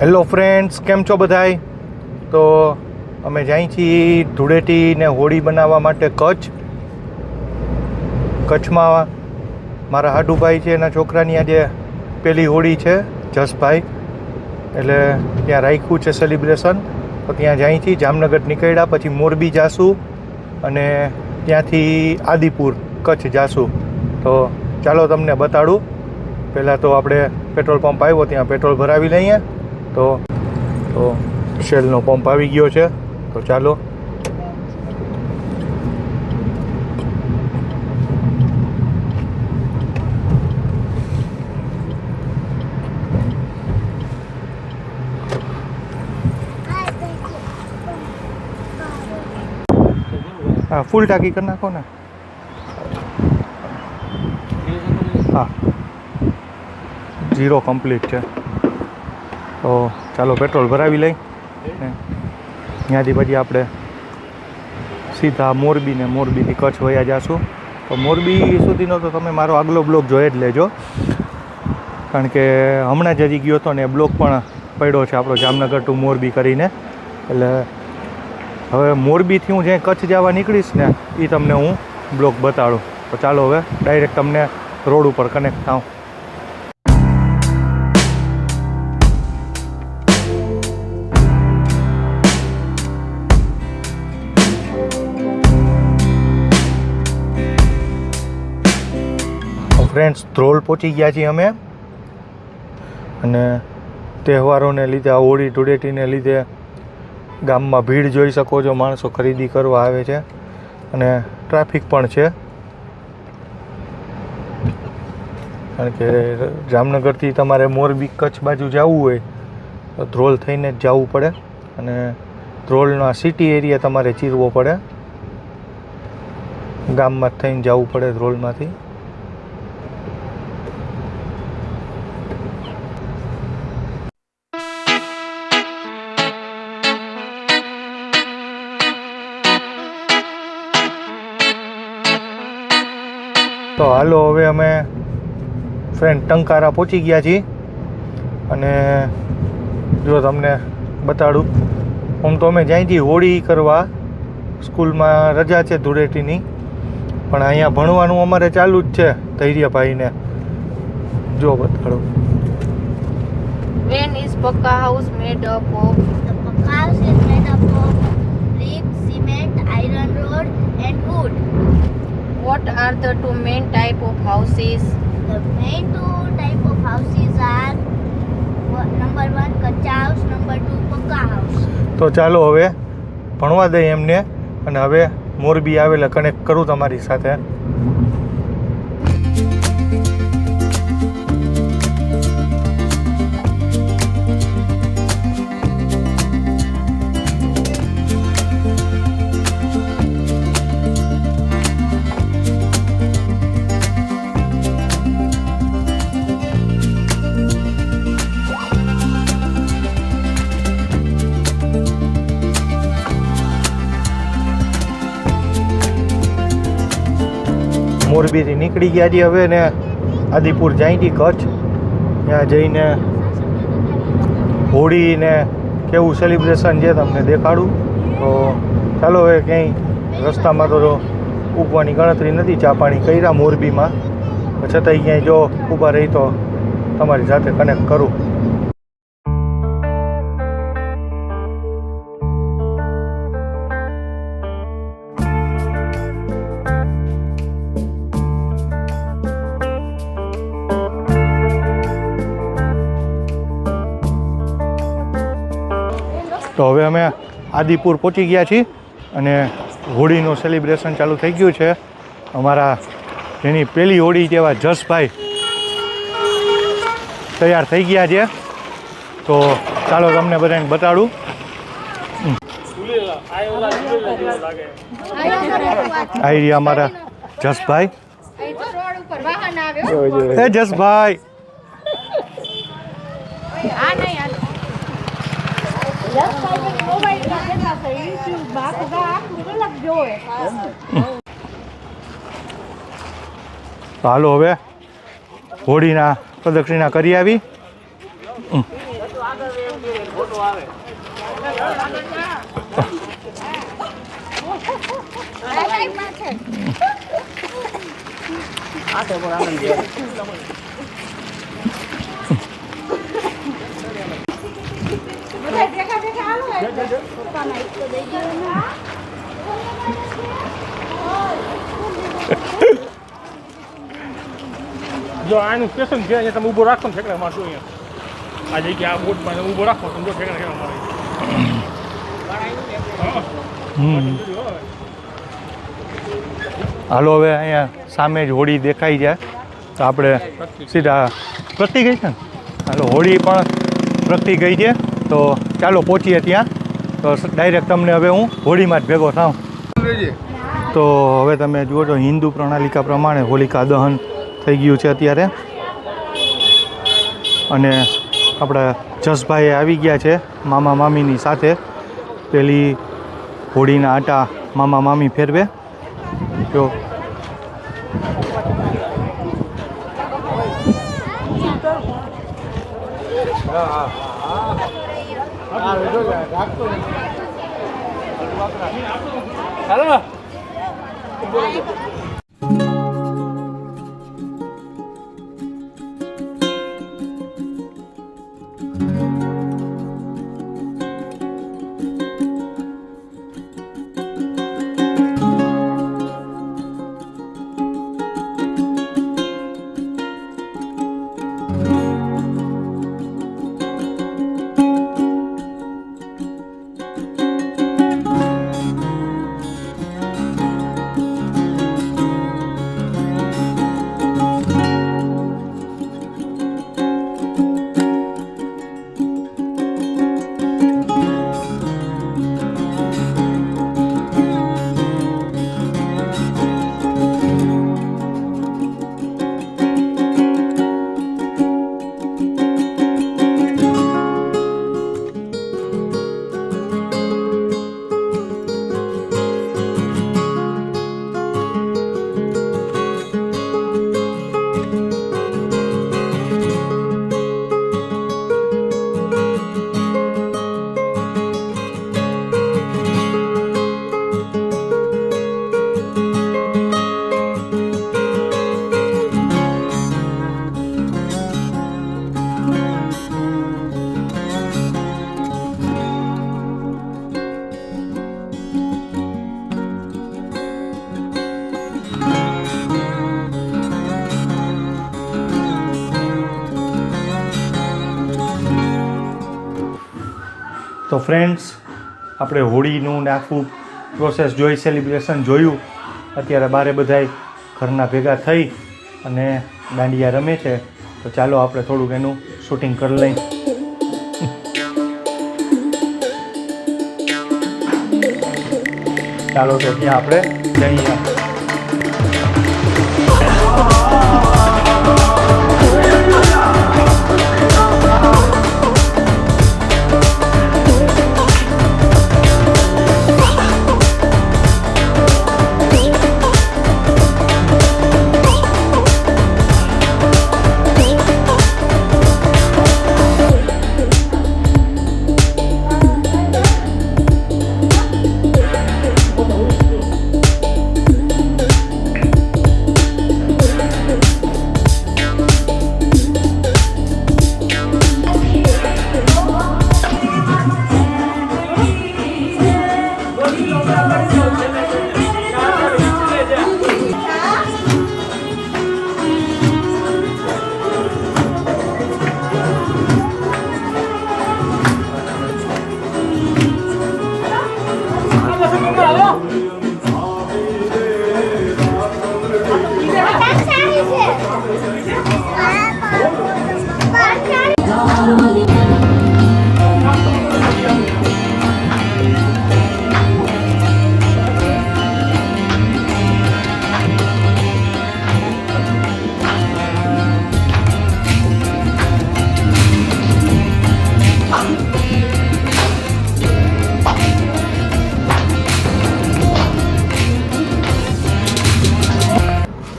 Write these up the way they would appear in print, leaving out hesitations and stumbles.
Hello friends, કેમ છો બધાય? તો અમે જઈએ છીએ ધૂળેટી ને હોળી બનાવવા માટે કચ્છમાં મારા હાડુભાઈ છે, એના છોકરાની આજે પહેલી હોળી છે, જસભાઈ, એટલે ત્યાં રાખ્યું છે સેલિબ્રેશન. તો ત્યાં જઈએ છીએ. જામનગર નીકળ્યા પછી મોરબી જાશું અને ત્યાંથી આદિપુર કચ્છ જાશું. તો ચાલો તમને બતાડું. પહેલાં તો આપણે પેટ્રોલ પંપ આવ્યો, ત્યાં પેટ્રોલ ભરાવી લઈએ. તો શેલનો પંપ આવી ગયો છે, તો ચાલો. હા, ફૂલ ટાંકી કરી નાખો ને. હા, 0 કમ્પ્લીટ છે. તો ચાલો પેટ્રોલ ભરાવી લઈ. ત્યાંથી પછી આપણે સીધા મોરબી ને મોરબીથી કચ્છ વયા જઈશું. તો મોરબી સુધીનો તો તમે મારો આગલો બ્લોગ જોઈ જ લેજો, કારણ કે હમણાં જ હજી ગયો હતો ને એ બ્લોગ પણ પડ્યો છે આપણો જામનગર ટુ મોરબી કરીને. એટલે હવે મોરબીથી હું જ્યાં કચ્છ જવા નીકળીશ ને એ તમને હું બ્લોગ બતાડું. તો ચાલો હવે ડાયરેક્ટ તમને રોડ ઉપર કનેક્ટ થાઉં. ફ્રેન્ડ્સ, ધ્રોલ પહોંચી ગયા છીએ અમે. અને તહેવારોને લીધે, આ હોળી ધૂળેટીને લીધે ગામમાં ભીડ જોઈ શકો છો. માણસો ખરીદી કરવા આવે છે અને ટ્રાફિક પણ છે, કારણ કે જામનગરથી તમારે મોરબી કચ્છ બાજુ જવું હોય તો ધ્રોલ થઈને જ જવું પડે. અને ધ્રોલનો સિટી એરિયા તમારે ચીરવો પડે, ગામમાં જ થઈને જવું પડે ધ્રોલમાંથી. તો હાલો, હવે અમે ફ્રેન્ડ ટંકારા પહોંચી ગયા છીએ. અને જો તમને બતાડું, આમ તો અમે જાય છીએ હોળી કરવા, સ્કૂલમાં રજા છે ધૂળેટીની, પણ અહીંયા ભણવાનું અમારે ચાલુ જ છે ધૈર્યભાઈને. જો બતાડું. When is Pakka house made up of? The Pakka house is made up of brick, cement, iron rod and wood. What are the two main type of houses? The main two type of houses are number 1 Kacha house, number 2 Pakka house. તો ચાલો હવે ભણવા દઈએ એમને, અને હવે મોરબી આવેલા connect કરું તમારી સાથે. મોરબીથી નીકળી ગયા છીએ હવે, ને આદિપુર જાય છીએ કચ્છ. ત્યાં જઈને હોળીને કેવું સેલિબ્રેશન છે તમને દેખાડું. તો ચાલો હવે ક્યાંય રસ્તામાં તો ઊભવાની ગણતરી નથી, ચા પાણી કર્યા મોરબીમાં, છતાંય ક્યાંય જો ઊભા રહી તો તમારી સાથે કનેક્ટ કરું. તો હવે અમે આદિપુર પહોંચી ગયા છીએ અને હોળીનું સેલિબ્રેશન ચાલુ થઈ ગયું છે. અમારા જેની પહેલી હોળી જેવા જસભાઈ તૈયાર થઈ ગયા છે. તો ચાલો તમને બધાને બતાડું. આવી રહ્યા અમારા જસભાઈ. એ જસભાઈ, હાલો હવે હોળીના પ્રદક્ષિણા કરી આવી જો આનું સ્ટેશન છે અહીંયા તમે ઊભો રાખો ને ઠેકડા મારશો અહીંયા આ જગ્યા આ બોટમાં ઊભો રાખો તમે ઠેકડા મારે હાલો હવે અહીંયા સામે જ હોળી દેખાઈ જાય તો આપણે સીધા પ્રગટી ગઈ છે ને હાલો હોળી પણ પ્રગટી ગઈ છે તો ચાલો પહોંચીએ ત્યાં તો ડાયરેક્ટ તમને હવે હું હોળીમાં જ ભેગો થાઉં તો હવે તમે જુઓ છો હિન્દુ પ્રણાલિકા પ્રમાણે હોલિકા દહન થઈ ગયું છે અત્યારે અને આપણા જસભાઈ આવી ગયા છે મામા મામીની સાથે પેલી હોળીના આટા મામા મામી ફેરવે જો તો ફ્રેન્ડ્સ આપણે હોળીનું ને આખું પ્રોસેસ જોઈ સેલિબ્રેશન જોયું અત્યારે બારે બધાય ઘરના ભેગા થઈ અને દાંડિયા રમે છે તો ચાલો આપણે થોડુંક એનું શૂટિંગ કરી લઈએ ચાલો તો ત્યાં આપણે જઈએ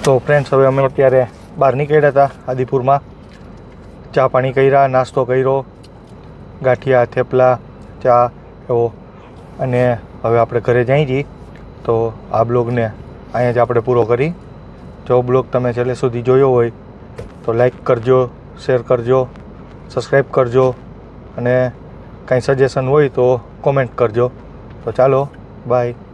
તો ફ્રેન્ડ્સ હવે અમે અત્યારે બહાર નીકળ્યા હતા આદિપુરમાં ચા પાણી કર્યા, નાસ્તો કર્યો, ગાંઠિયા, થેપલા, ચા એવો, અને હવે આપણે ઘરે જઈ છીએ. તો આ બ્લોગને અહીંયા જ આપણે પૂરો કરી. જો બ્લોગ તમે છેલ્લે સુધી જોયો હોય તો લાઈક કરજો, શેર કરજો, સબસ્ક્રાઈબ કરજો, અને કાંઈ સજેશન હોય તો કોમેન્ટ કરજો. તો ચાલો, બાય.